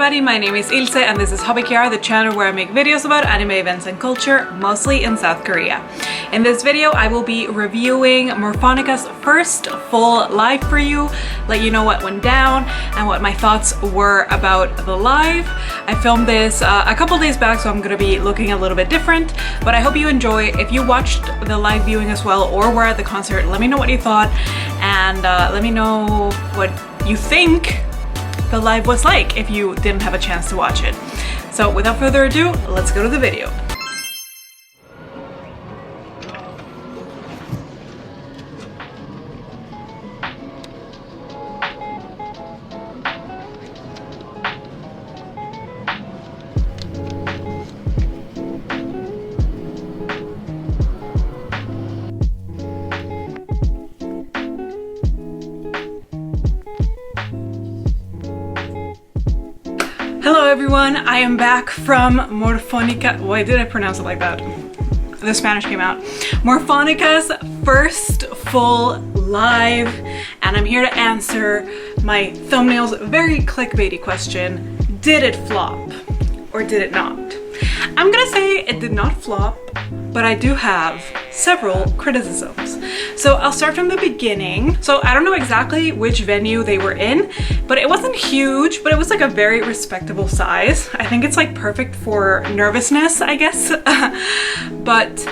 everybody, my name is Ilse and this is hobbykr, the channel where I make videos about anime events and culture, mostly in South Korea. In this video, I will be reviewing MORFONICA'S first full live for you, let you know what went down and what my thoughts were about the live. I filmed this a couple days back, so I'm gonna be looking a little bit different, but I hope you enjoy. If you watched the live viewing as well or were at the concert, let me know what you thought and let me know what you think the live was like if you didn't have a chance to watch it. So without further ado, let's go to the video. Hello everyone, I am back from MORFONICA. Why did I pronounce it like that? The Spanish came out. MORFONICA'S first full live, and I'm here to answer my thumbnail's very clickbaity question. Did it flop or did it not? I'm gonna say it did not flop, but I do have several criticisms. So I'll start from the beginning. So I don't know exactly which venue they were in, but it wasn't huge, but it was like a very respectable size. I think it's like perfect for nervousness, I guess. But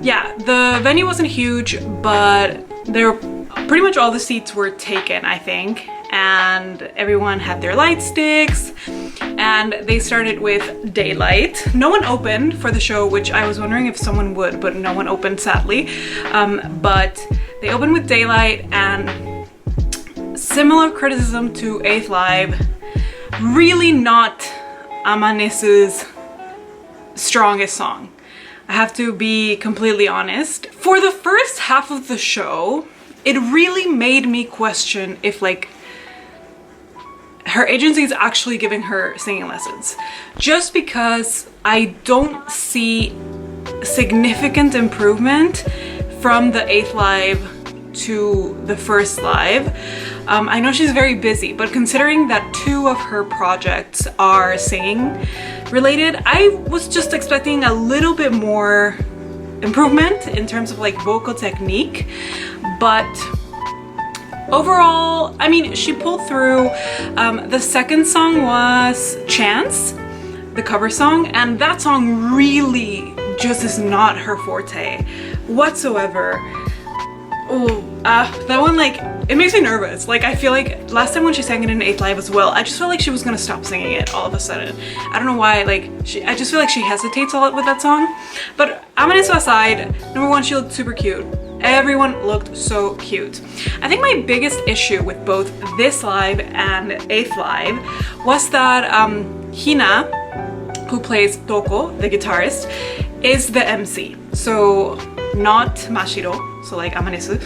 yeah, the venue wasn't huge, but pretty much all the seats were taken, I think. And everyone had their light sticks, and they started with daylight. No one opened for the show, which I was wondering if someone would, but no one opened, sadly. But they opened with daylight, and similar criticism to 8th Live, really not Amane's strongest song. I have to be completely honest. For the first half of the show, it really made me question if like her agency is actually giving her singing lessons, just because I don't see significant improvement from the 8th Live to the first live. I know she's very busy, but considering that 2 of her projects are singing related, I was just expecting a little bit more improvement in terms of like vocal technique. But overall, I mean, she pulled through. The second song was Chance, the cover song, and that song really just is not her forte whatsoever. Oh, that one, like, it makes me nervous. Like, I feel like last time when she sang it in 8th Live as well, I just felt like she was gonna stop singing it all of a sudden. I don't know why, like, I just feel like she hesitates a lot with that song. But Amane aside, number 1, she looked super cute. Everyone looked so cute. I think my biggest issue with both this live and 8th Live was that Hina, who plays Toko, the guitarist, is the MC. So not Mashiro, so like Amanesu.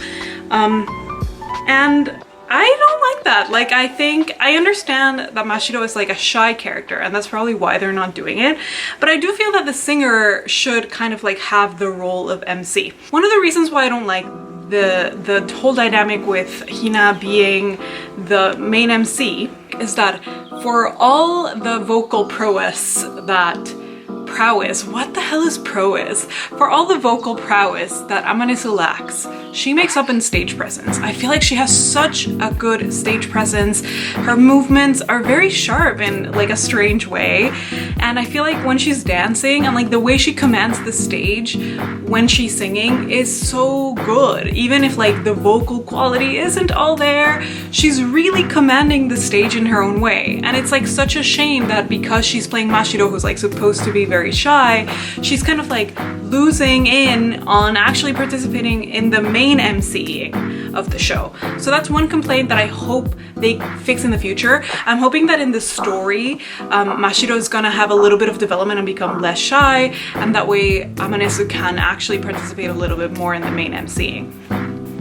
And I don't like that. Like, I understand that Mashiro is like a shy character, and that's probably why they're not doing it. But I do feel that the singer should kind of like have the role of MC. One of the reasons why I don't like the whole dynamic with Hina being the main MC is that for all the vocal prowess what the hell is prowess? For all the vocal prowess that Amane lacks, she makes up in stage presence. I feel like she has such a good stage presence. Her movements are very sharp in like a strange way. And I feel like when she's dancing and like the way she commands the stage when she's singing is so good. Even if like the vocal quality isn't all there, she's really commanding the stage in her own way. And it's like such a shame that because she's playing Mashiro, who's like supposed to be very shy, she's kind of like losing in on actually participating in the main MCing of the show. So that's one complaint that I hope they fix in the future. I'm hoping that in the story, Mashiro is gonna have a little bit of development and become less shy, and that way Amanesu can actually participate a little bit more in the main MCing.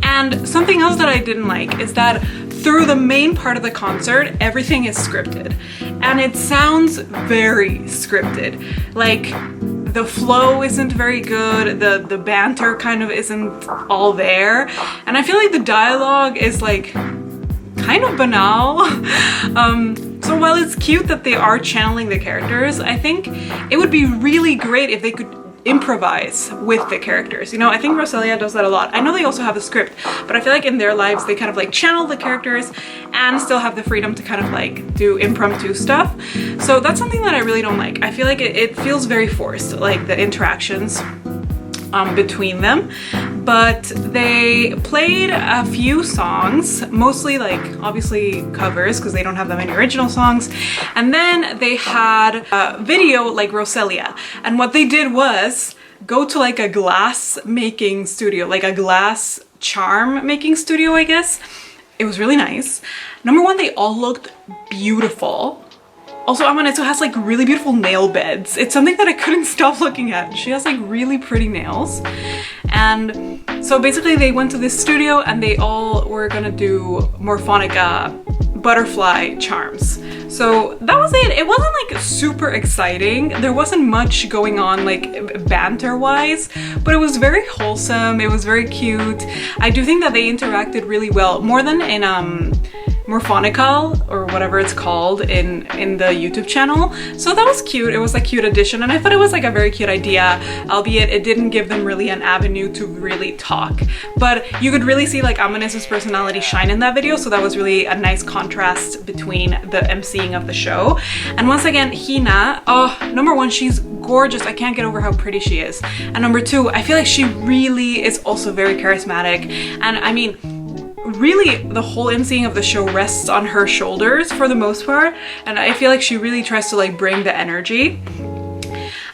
And something else that I didn't like is that through the main part of the concert, everything is scripted. And it sounds very scripted. Like, the flow isn't very good, the banter kind of isn't all there. And I feel like the dialogue is like kind of banal. So while it's cute that they are channeling the characters, I think it would be really great if they could improvise with the characters. You know, I think Roselia does that a lot. I know they also have a script, but I feel like in their lives they kind of like channel the characters and still have the freedom to kind of like do impromptu stuff. So that's something that I really don't like. I feel like it feels very forced, like the interactions between them. But they played a few songs, mostly like obviously covers because they don't have that many original songs. And then they had a video like Roselia. And what they did was go to like a glass making studio, like a glass charm making studio, I guess. It was really nice. Number one, they all looked beautiful. Also, Amane has like really beautiful nail beds. It's something that I couldn't stop looking at. She has like really pretty nails. And so basically they went to this studio and they all were gonna do Morphonica butterfly charms. So that was it. It wasn't like super exciting. There wasn't much going on like banter wise, but it was very wholesome. It was very cute. I do think that they interacted really well, more than in Morfonica or whatever it's called in the YouTube channel. So that was cute. It was a cute addition and I thought it was like a very cute idea, albeit it didn't give them really an avenue to really talk. But you could really see like Amane's personality shine in that video, so that was really a nice contrast between the emceeing of the show. And once again, Hina, oh, number one, she's gorgeous. I can't get over how pretty she is. And number two, I feel like she really is also very charismatic. And I mean, really the whole emceeing of the show rests on her shoulders for the most part, and I feel like she really tries to like bring the energy.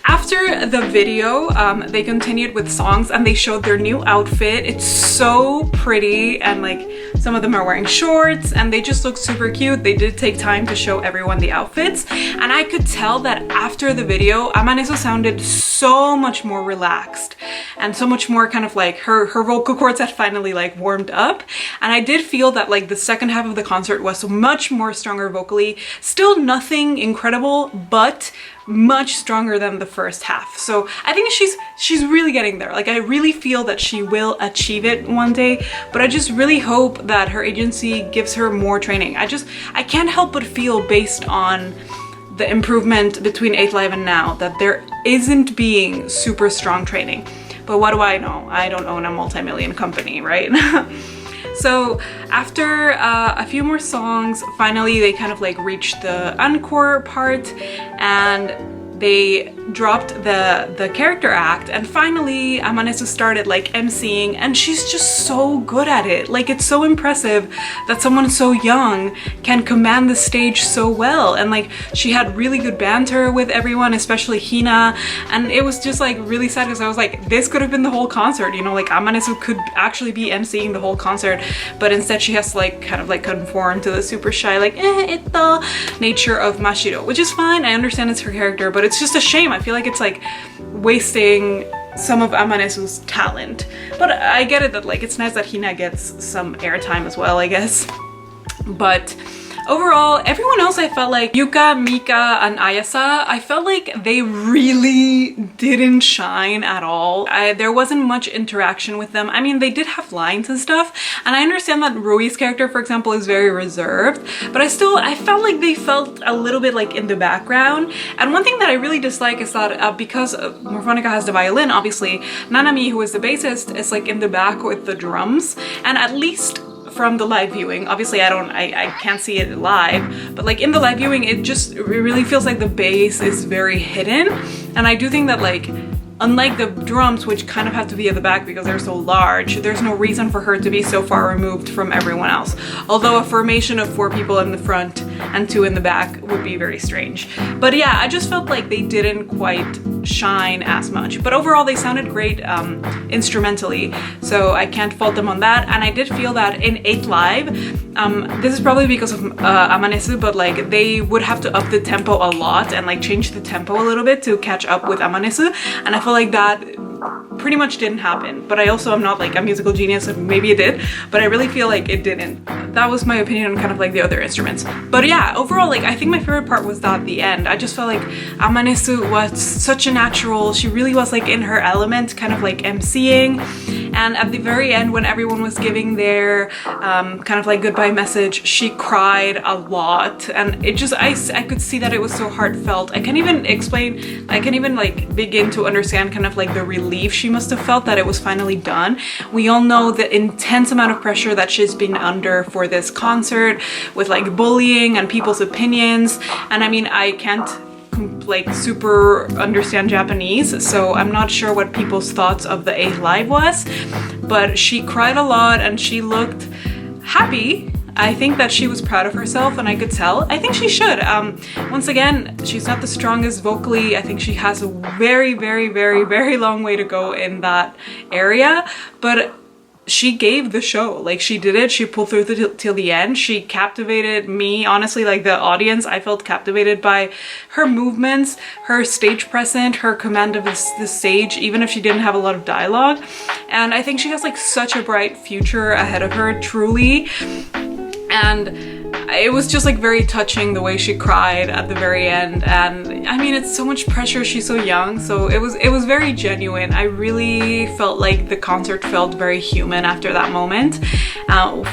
After the video, they continued with songs and they showed their new outfit. It's so pretty and like some of them are wearing shorts and they just look super cute. They did take time to show everyone the outfits and I could tell that after the video, Amane sounded so much more relaxed and so much more kind of like her vocal cords had finally like warmed up. And I did feel that like the second half of the concert was much more stronger vocally. Still nothing incredible, but much stronger than the first half. So I think she's really getting there. Like I really feel that she will achieve it one day, but I just really hope that her agency gives her more training. I can't help but feel, based on the improvement between 8th Live and now, that there isn't being super strong training. But what do I know? I don't own a multi-million company, right? So after a few more songs, finally they kind of like reached the encore part and they dropped the character act, and finally Amane started like emceeing and she's just so good at it. Like it's so impressive that someone so young can command the stage so well, and like she had really good banter with everyone, especially Hina, and it was just like really sad because I was like, this could have been the whole concert, you know, like Amane could actually be emceeing the whole concert, but instead she has to like kind of like conform to the super shy like it's the nature of Mashiro, which is fine. I understand it's her character, but it's just a shame. I feel like it's like wasting some of Amane's talent. But I get it that like it's nice that Hina gets some airtime as well, I guess. But overall, everyone else, I felt like Yuka, Mika, and Ayasa, I felt like they really didn't shine at all. There wasn't much interaction with them. I mean, they did have lines and stuff, and I understand that Rui's character, for example, is very reserved, but I felt like they felt a little bit like in the background. And one thing that I really dislike is that because Morfonica has the violin, obviously, Nanami, who is the bassist, is like in the back with the drums, and at least from the live viewing, obviously I can't see it live, but like in the live viewing it really feels like the bass is very hidden. And I do think that like, unlike the drums, which kind of have to be at the back because they're so large, there's no reason for her to be so far removed from everyone else. Although a formation of 4 people in the front and 2 in the back would be very strange. But yeah, I just felt like they didn't quite shine as much. But overall, they sounded great instrumentally, so I can't fault them on that. And I did feel that in 8th Live, this is probably because of Amane, but like they would have to up the tempo a lot and like change the tempo a little bit to catch up with Amane. And I feel like that pretty much didn't happen. But I also am not like a musical genius, so maybe it did, but I really feel like it didn't. That was my opinion on kind of like the other instruments. But yeah, overall, like I think my favorite part was that the end. I just felt like Amane was such a natural. She really was like in her element, kind of like emceeing, And at the very end, when everyone was giving their kind of like goodbye message, she cried a lot, and it just, I could see that it was so heartfelt. I can't even explain, I can't even like begin to understand kind of like the relief she must have felt that it was finally done. We all know the intense amount of pressure that she's been under for this concert with like bullying and people's opinions. And I mean, I can't like super understand Japanese, so I'm not sure what people's thoughts of the 8th live was, but she cried a lot and she looked happy. I think that she was proud of herself, and I could tell. I think she should. Once again, she's not the strongest vocally. I think she has a very, very, very, very long way to go in that area, but she gave the show. Like, she did it. She pulled through till the end. She captivated me, honestly, like the audience. I felt captivated by her movements, her stage presence, her command of the stage, even if she didn't have a lot of dialogue. And I think she has like such a bright future ahead of her, truly. And it was just like very touching the way she cried at the very end. And I mean, it's so much pressure, she's so young, so it was very genuine. I really felt like the concert felt very human after that moment,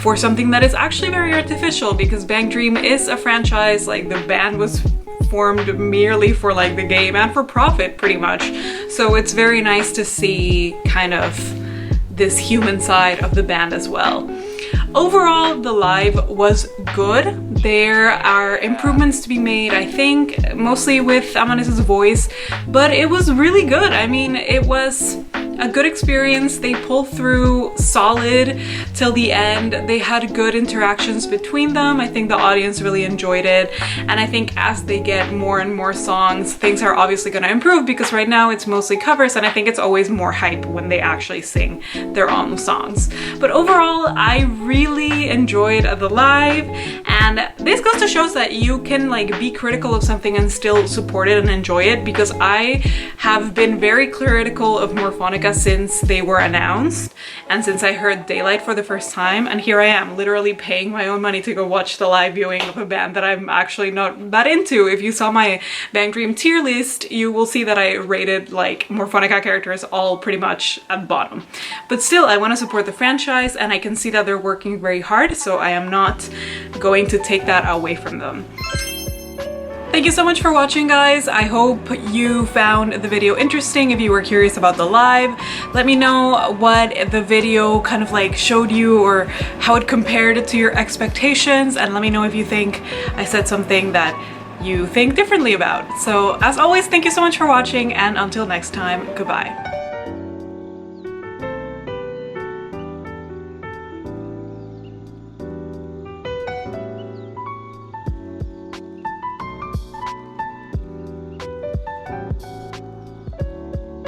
for something that is actually very artificial, because Bang Dream is a franchise. Like, the band was formed merely for like the game and for profit, pretty much. So it's very nice to see kind of this human side of the band as well. Overall, the live was good. There are improvements to be made, I think, mostly with Amane's voice, but it was really good. I mean, it was a good experience. They pulled through solid till the end. They had good interactions between them. I think the audience really enjoyed it. And I think as they get more and more songs, things are obviously going to improve, because right now it's mostly covers, and I think it's always more hype when they actually sing their own songs. But overall, I really enjoyed the live, and this goes to show that you can like be critical of something and still support it and enjoy it, because I have been very critical of Morphonica since they were announced, and since I heard Daylight for the first time, and here I am literally paying my own money to go watch the live viewing of a band that I'm actually not that into. If you saw my Bang Dream tier list, you will see that I rated like Morphonica characters all pretty much at the bottom. But still, I want to support the franchise, and I can see that they're working very hard, so I am not going to take that away from them. Thank you so much for watching, guys. I hope you found the video interesting. If you were curious about the live, let me know what the video kind of like showed you, or how it compared to your expectations, and let me know if you think I said something that you think differently about. So as always, thank you so much for watching, and until next time, goodbye.